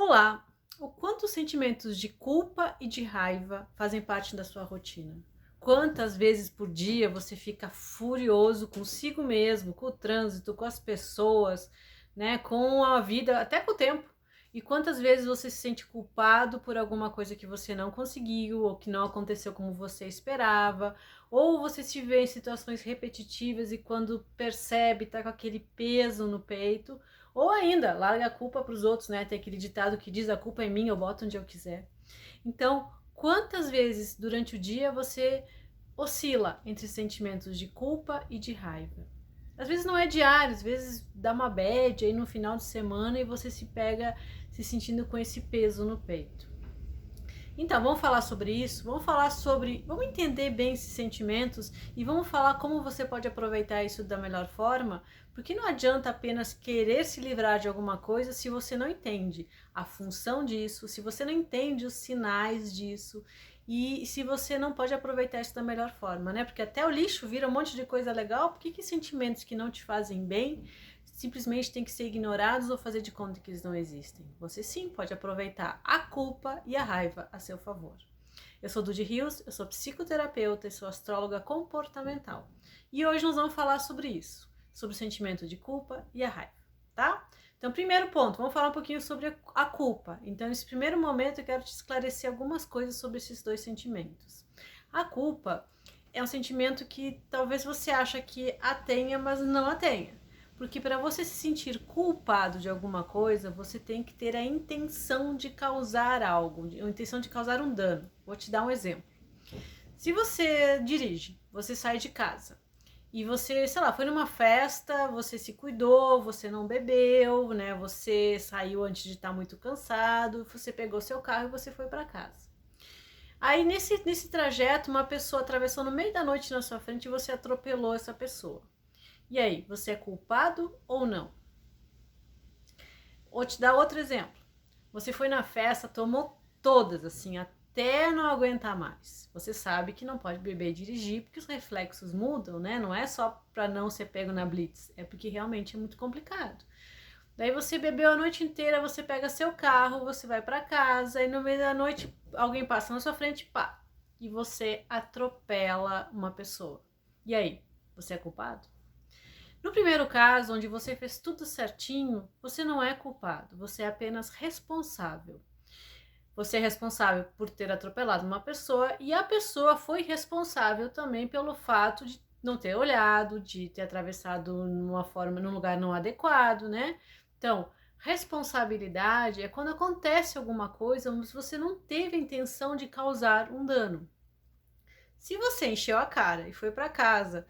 Olá! O quanto os sentimentos de culpa e de raiva fazem parte da sua rotina? Quantas vezes por dia você fica furioso consigo mesmo, com o trânsito, com as pessoas, né, com a vida, até com o tempo? E quantas vezes você se sente culpado por alguma coisa que você não conseguiu, ou que não aconteceu como você esperava, ou você se vê em situações repetitivas e quando percebe, tá com aquele peso no peito, ou ainda, larga a culpa para os outros, né? Tem aquele ditado que diz: a culpa é minha, eu boto onde eu quiser. Então, quantas vezes durante o dia você oscila entre sentimentos de culpa e de raiva? Às vezes não é diário, às vezes dá uma bad aí no final de semana e você se pega se sentindo com esse peso no peito. Então, vamos falar sobre isso, vamos entender bem esses sentimentos e vamos falar como você pode aproveitar isso da melhor forma, porque não adianta apenas querer se livrar de alguma coisa se você não entende a função disso, se você não entende os sinais disso e se você não pode aproveitar isso da melhor forma, né? Porque até o lixo vira um monte de coisa legal, por que sentimentos que não te fazem bem simplesmente têm que ser ignorados ou fazer de conta que eles não existem? Você sim pode aproveitar a culpa e a raiva a seu favor. Eu sou Dudy Rios, eu sou psicoterapeuta e sou astróloga comportamental. E hoje nós vamos falar sobre isso, sobre o sentimento de culpa e a raiva, tá? Então, primeiro ponto, vamos falar um pouquinho sobre a culpa. Então, nesse primeiro momento, eu quero te esclarecer algumas coisas sobre esses dois sentimentos. A culpa é um sentimento que talvez você ache que a tenha, mas não a tenha. Porque para você se sentir culpado de alguma coisa, você tem que ter a intenção de causar algo, a intenção de causar um dano. Vou te dar um exemplo. Se você dirige, você sai de casa e você, sei lá, foi numa festa, você se cuidou, você não bebeu, né? Você saiu antes de estar muito cansado, você pegou seu carro e você foi para casa. Aí nesse trajeto, uma pessoa atravessou no meio da noite na sua frente e você atropelou essa pessoa. E aí, você é culpado ou não? Vou te dar outro exemplo. Você foi na festa, tomou todas, assim, até não aguentar mais. Você sabe que não pode beber e dirigir, porque os reflexos mudam, né? Não é só para não ser pego na blitz, é porque realmente é muito complicado. Daí você bebeu a noite inteira, você pega seu carro, você vai para casa, e no meio da noite alguém passa na sua frente, pá, e você atropela uma pessoa. E aí, você é culpado? No primeiro caso, onde você fez tudo certinho, você não é culpado, você é apenas responsável. Você é responsável por ter atropelado uma pessoa e a pessoa foi responsável também pelo fato de não ter olhado, de ter atravessado num lugar não adequado, né? Então, responsabilidade é quando acontece alguma coisa, mas você não teve a intenção de causar um dano. Se você encheu a cara e foi para casa,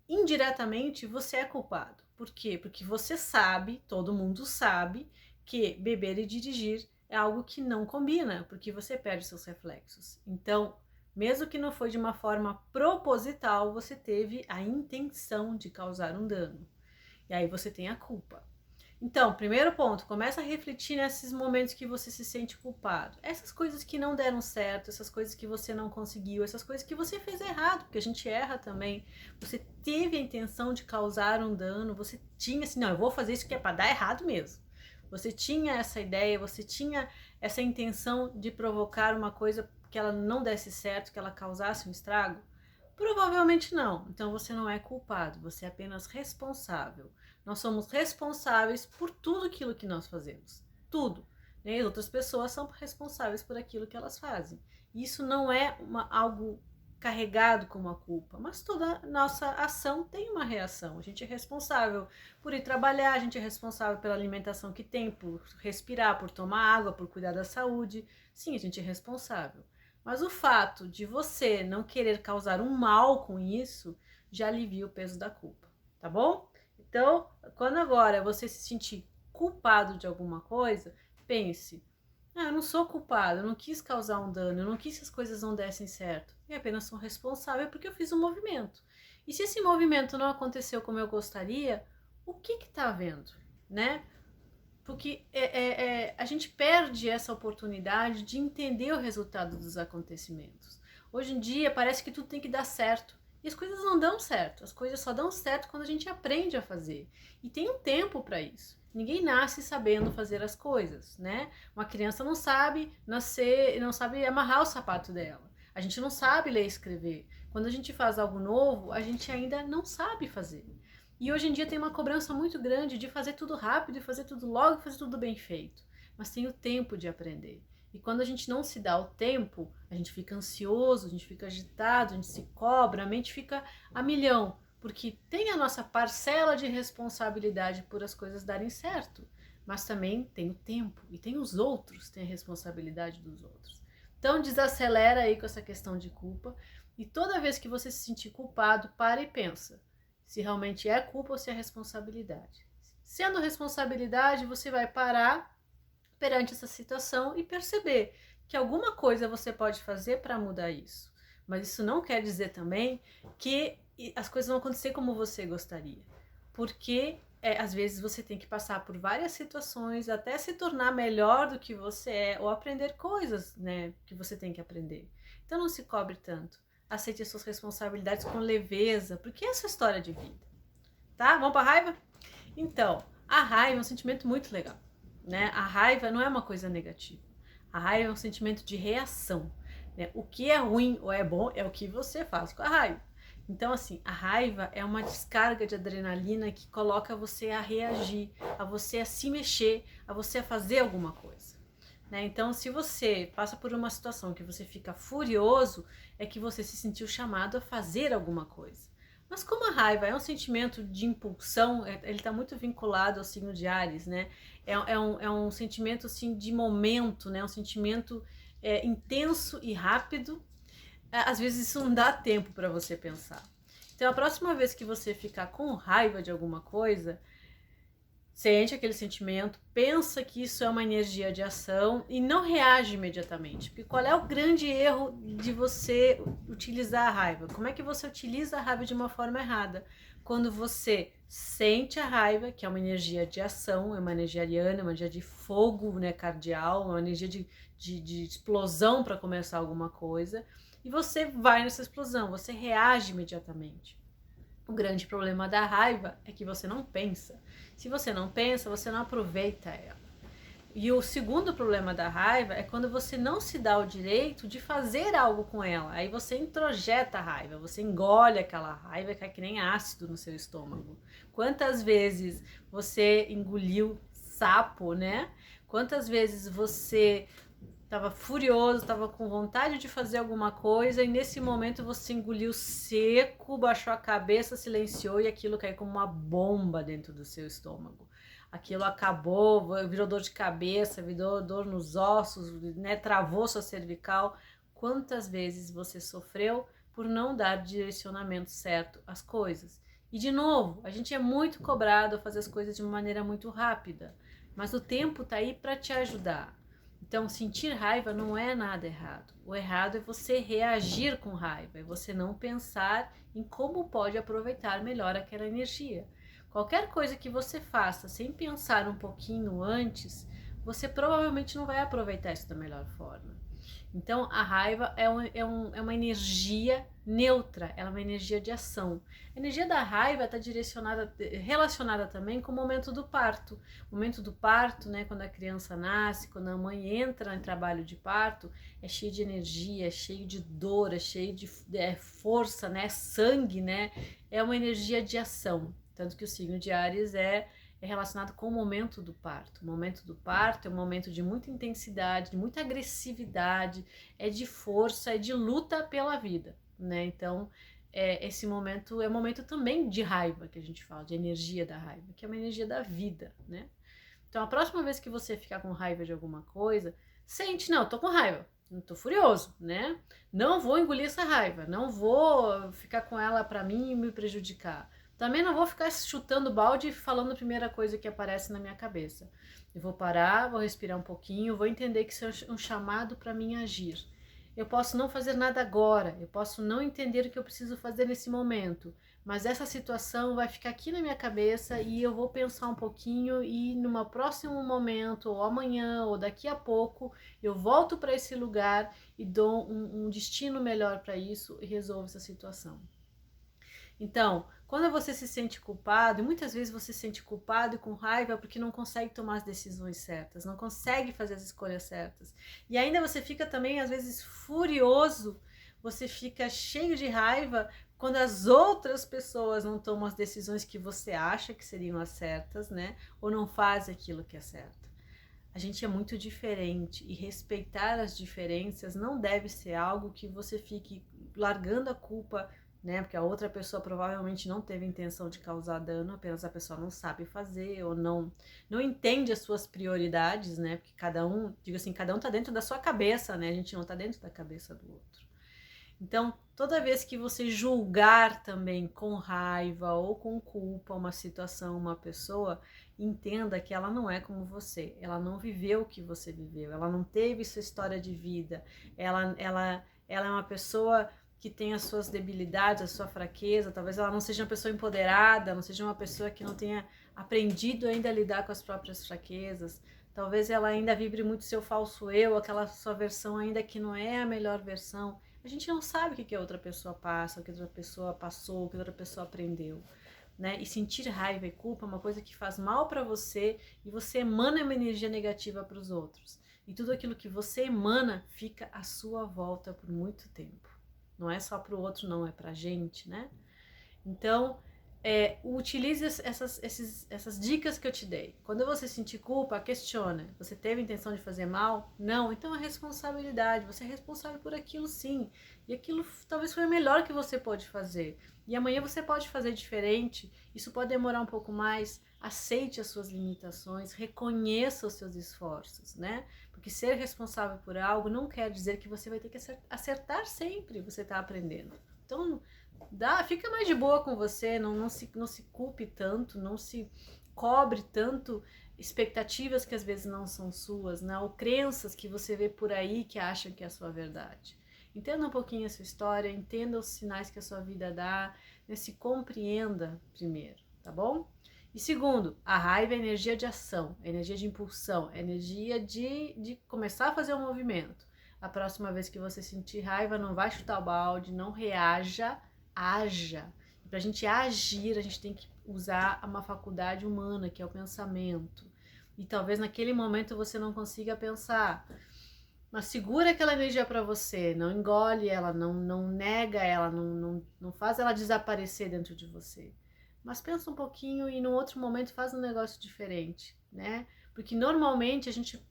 indiretamente você é culpado. Por quê? Porque você sabe, todo mundo sabe, que beber e dirigir é algo que não combina, porque você perde seus reflexos. Então, mesmo que não foi de uma forma proposital, você teve a intenção de causar um dano. E aí você tem a culpa. Então, primeiro ponto, começa a refletir nesses momentos que você se sente culpado. Essas coisas que não deram certo, essas coisas que você não conseguiu, essas coisas que você fez errado, porque a gente erra também. Você teve a intenção de causar um dano, você tinha assim, não, eu vou fazer isso que é para dar errado mesmo. Você tinha essa ideia, você tinha essa intenção de provocar uma coisa que ela não desse certo, que ela causasse um estrago? Provavelmente não. Então você não é culpado, você é apenas responsável. Nós somos responsáveis por tudo aquilo que nós fazemos. Tudo. E as outras pessoas são responsáveis por aquilo que elas fazem. Isso não é algo carregado como a culpa, mas toda nossa ação tem uma reação. A gente é responsável por ir trabalhar, a gente é responsável pela alimentação que tem, por respirar, por tomar água, por cuidar da saúde. Sim, a gente é responsável. Mas o fato de você não querer causar um mal com isso já alivia o peso da culpa, tá bom? Então, quando agora você se sentir culpado de alguma coisa, pense: eu não sou culpado, eu não quis causar um dano, eu não quis que as coisas não dessem certo. Eu apenas sou responsável porque eu fiz um movimento. E se esse movimento não aconteceu como eu gostaria, o que tá havendo, né? Porque a gente perde essa oportunidade de entender o resultado dos acontecimentos. Hoje em dia parece que tudo tem que dar certo. E as coisas não dão certo, as coisas só dão certo quando a gente aprende a fazer. E tem um tempo para isso. Ninguém nasce sabendo fazer as coisas, né? Uma criança não sabe nascer, não sabe amarrar o sapato dela. A gente não sabe ler e escrever. Quando a gente faz algo novo, a gente ainda não sabe fazer. E hoje em dia tem uma cobrança muito grande de fazer tudo rápido, e fazer tudo logo, e fazer tudo bem feito. Mas tem o tempo de aprender. E quando a gente não se dá o tempo, a gente fica ansioso, a gente fica agitado, a gente se cobra, a mente fica a milhão, porque tem a nossa parcela de responsabilidade por as coisas darem certo, mas também tem o tempo e tem os outros, tem a responsabilidade dos outros. Então desacelera aí com essa questão de culpa e toda vez que você se sentir culpado, para e pensa se realmente é culpa ou se é responsabilidade. Sendo responsabilidade, você vai parar perante essa situação e perceber que alguma coisa você pode fazer para mudar isso. Mas isso não quer dizer também que as coisas vão acontecer como você gostaria. Porque às vezes você tem que passar por várias situações até se tornar melhor do que você é ou aprender coisas, né, que você tem que aprender. Então não se cobre tanto. Aceite as suas responsabilidades com leveza, porque é a sua história de vida. Tá? Vamos para a raiva? Então, a raiva é um sentimento muito legal. Né? A raiva não é uma coisa negativa. A raiva é um sentimento de reação. Né? O que é ruim ou é bom é o que você faz com a raiva. Então, assim, a raiva é uma descarga de adrenalina que coloca você a reagir, a você a se mexer, a você a fazer alguma coisa. Né? Então, se você passa por uma situação que você fica furioso, é que você se sentiu chamado a fazer alguma coisa. Mas como a raiva é um sentimento de impulsão, ele está muito vinculado ao signo de Áries, né? É um sentimento assim, de momento, né? Um sentimento intenso e rápido. Às vezes isso não dá tempo para você pensar. Então a próxima vez que você ficar com raiva de alguma coisa, sente aquele sentimento, pensa que isso é uma energia de ação e não reage imediatamente. Porque qual é o grande erro de você utilizar a raiva? Como é que você utiliza a raiva de uma forma errada? Quando você sente a raiva, que é uma energia de ação, é uma energia ariana, é uma energia de fogo, né, cardial, uma energia de explosão para começar alguma coisa, e você vai nessa explosão, você reage imediatamente. O grande problema da raiva é que você não pensa. Se você não pensa, você não aproveita ela. E o segundo problema da raiva é quando você não se dá o direito de fazer algo com ela. Aí você introjeta a raiva, você engole aquela raiva que é que nem ácido no seu estômago. Quantas vezes você engoliu sapo, né? Quantas vezes você estava furioso, estava com vontade de fazer alguma coisa e nesse momento você engoliu seco, baixou a cabeça, silenciou e aquilo caiu como uma bomba dentro do seu estômago. Aquilo acabou, virou dor de cabeça, virou dor nos ossos, né, travou sua cervical. Quantas vezes você sofreu por não dar direcionamento certo às coisas? E de novo, a gente é muito cobrado a fazer as coisas de uma maneira muito rápida, mas o tempo está aí para te ajudar. Então, sentir raiva não é nada errado. O errado é você reagir com raiva, é você não pensar em como pode aproveitar melhor aquela energia. Qualquer coisa que você faça sem pensar um pouquinho antes, você provavelmente não vai aproveitar isso da melhor forma. Então, a raiva é uma energia neutra, ela é uma energia de ação. A energia da raiva está relacionada também com o momento do parto. O momento do parto, né, quando a criança nasce, quando a mãe entra em trabalho de parto, é cheio de energia, é cheio de dor, é cheio de força, né, sangue, né? É uma energia de ação. Tanto que o signo de Áries é relacionado com o momento do parto. O momento do parto é um momento de muita intensidade, de muita agressividade, é de força, é de luta pela vida, né? Então, esse momento é um momento também de raiva, que a gente fala, de energia da raiva, que é uma energia da vida, né? Então, a próxima vez que você ficar com raiva de alguma coisa, sente, não, tô com raiva, não tô furioso, né? Não vou engolir essa raiva, não vou ficar com ela para mim e me prejudicar. Também não vou ficar chutando balde e falando a primeira coisa que aparece na minha cabeça. Eu vou parar, vou respirar um pouquinho, vou entender que isso é um chamado para mim agir. Eu posso não fazer nada agora, eu posso não entender o que eu preciso fazer nesse momento, mas essa situação vai ficar aqui na minha cabeça e eu vou pensar um pouquinho e num próximo momento, ou amanhã, ou daqui a pouco, eu volto para esse lugar e dou um destino melhor para isso e resolvo essa situação. Então, quando você se sente culpado, e muitas vezes você se sente culpado e com raiva porque não consegue tomar as decisões certas, não consegue fazer as escolhas certas. E ainda você fica também, às vezes, furioso, você fica cheio de raiva quando as outras pessoas não tomam as decisões que você acha que seriam as certas, né? Ou não fazem aquilo que é certo. A gente é muito diferente e respeitar as diferenças não deve ser algo que você fique largando a culpa, né? Porque a outra pessoa provavelmente não teve intenção de causar dano, apenas a pessoa não sabe fazer ou não entende as suas prioridades, né? Porque cada um, digo assim, cada um tá dentro da sua cabeça, né? A gente não tá dentro da cabeça do outro. Então, toda vez que você julgar também com raiva ou com culpa uma situação, uma pessoa, entenda que ela não é como você, ela não viveu o que você viveu, ela não teve sua história de vida, ela é uma pessoa que tem as suas debilidades, a sua fraqueza, talvez ela não seja uma pessoa empoderada, não seja uma pessoa que não tenha aprendido ainda a lidar com as próprias fraquezas, talvez ela ainda vibre muito seu falso eu, aquela sua versão ainda que não é a melhor versão. A gente não sabe o que a outra pessoa passa, o que a outra pessoa passou, o que a outra pessoa aprendeu. Né? E sentir raiva e culpa é uma coisa que faz mal para você e você emana uma energia negativa para os outros. E tudo aquilo que você emana fica à sua volta por muito tempo. Não é só para o outro, não, é para a gente, né? Então, utilize essas dicas que eu te dei. Quando você sentir culpa, questiona. Você teve a intenção de fazer mal? Não. Então é responsabilidade. Você é responsável por aquilo, sim. E aquilo talvez foi o melhor que você pode fazer. E amanhã você pode fazer diferente. Isso pode demorar um pouco mais. Aceite as suas limitações. Reconheça os seus esforços, né? Porque ser responsável por algo não quer dizer que você vai ter que acertar sempre. Você está aprendendo. Então, fica mais de boa com você, não se culpe tanto, não se cobre tanto expectativas que às vezes não são suas, né? Ou crenças que você vê por aí que acham que é a sua verdade. Entenda um pouquinho a sua história, entenda os sinais que a sua vida dá, né? Se compreenda primeiro, tá bom? E segundo, a raiva é energia de ação, é energia de impulsão, é energia de começar a fazer um movimento. A próxima vez que você sentir raiva, não vai chutar o balde, não reaja, haja. Para a gente agir, a gente tem que usar uma faculdade humana, que é o pensamento. E talvez naquele momento você não consiga pensar, mas segura aquela energia para você, não engole ela, não nega ela, não faz ela desaparecer dentro de você. Mas pensa um pouquinho e no outro momento faz um negócio diferente, né? Porque normalmente a gente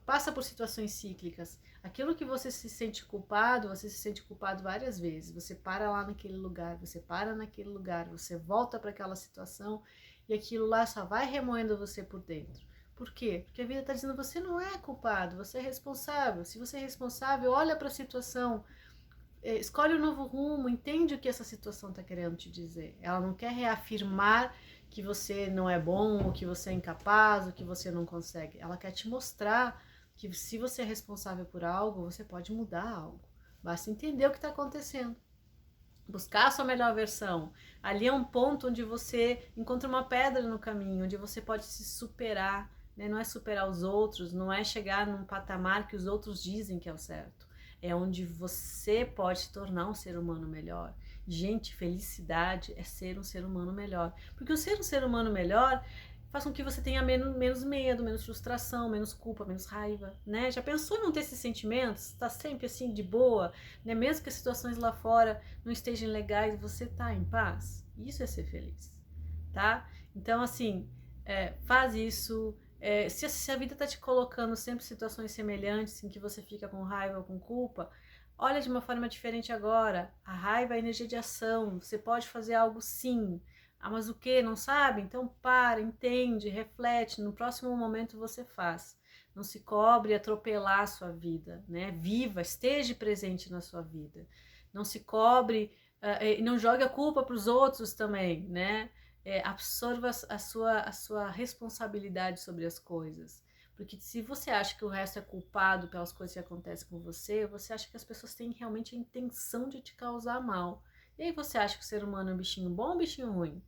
passa por situações cíclicas. Aquilo que você se sente culpado, você se sente culpado várias vezes. Você para lá naquele lugar, você para naquele lugar, você volta para aquela situação e aquilo lá só vai remoendo você por dentro. Por quê? Porque a vida está dizendo que você não é culpado, você é responsável. Se você é responsável, olha para a situação, escolhe um novo rumo, entende o que essa situação está querendo te dizer. Ela não quer reafirmar que você não é bom, ou que você é incapaz, ou que você não consegue. Ela quer te mostrar que se você é responsável por algo, você pode mudar algo. Basta entender o que está acontecendo. Buscar a sua melhor versão. Ali é um ponto onde você encontra uma pedra no caminho, onde você pode se superar. Né? Não é superar os outros, não é chegar num patamar que os outros dizem que é o certo. É onde você pode se tornar um ser humano melhor. Gente, felicidade é ser um ser humano melhor. Porque o ser um ser humano melhor faz com que você tenha menos medo, menos frustração, menos culpa, menos raiva, né? Já pensou em não ter esses sentimentos? Tá sempre assim, de boa, né? Mesmo que as situações lá fora não estejam legais, você tá em paz? Isso é ser feliz, tá? Então, assim, faz isso. Se a vida tá te colocando sempre em situações semelhantes, em que você fica com raiva ou com culpa, olha de uma forma diferente agora. A raiva é energia de ação, você pode fazer algo sim. Ah, mas o que? Não sabe? Então para, entende, reflete, no próximo momento você faz. Não se cobre atropelar a sua vida, né? Viva, esteja presente na sua vida. Não se cobre, não jogue a culpa para os outros também, né? Absorva a sua responsabilidade sobre as coisas. Porque se você acha que o resto é culpado pelas coisas que acontecem com você, você acha que as pessoas têm realmente a intenção de te causar mal. E aí você acha que o ser humano é um bichinho bom ou um bichinho ruim?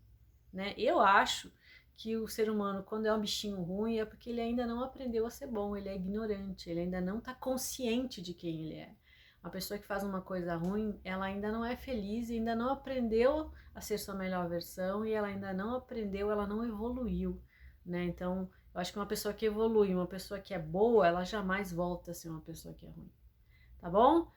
Né? Eu acho que o ser humano, quando é um bichinho ruim, é porque ele ainda não aprendeu a ser bom, ele é ignorante, ele ainda não está consciente de quem ele é. Uma pessoa que faz uma coisa ruim, ela ainda não é feliz, ainda não aprendeu a ser sua melhor versão e ela ainda não aprendeu, ela não evoluiu, né? Então, eu acho que uma pessoa que evolui, uma pessoa que é boa, ela jamais volta a ser uma pessoa que é ruim, tá bom?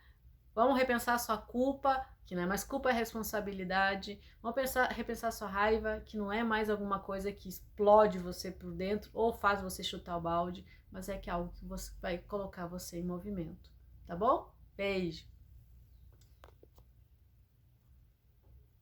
Vamos repensar a sua culpa, que não é mais culpa, é responsabilidade. Vamos repensar a sua raiva, que não é mais alguma coisa que explode você por dentro ou faz você chutar o balde, mas é que é algo que vai colocar você em movimento, tá bom? Beijo!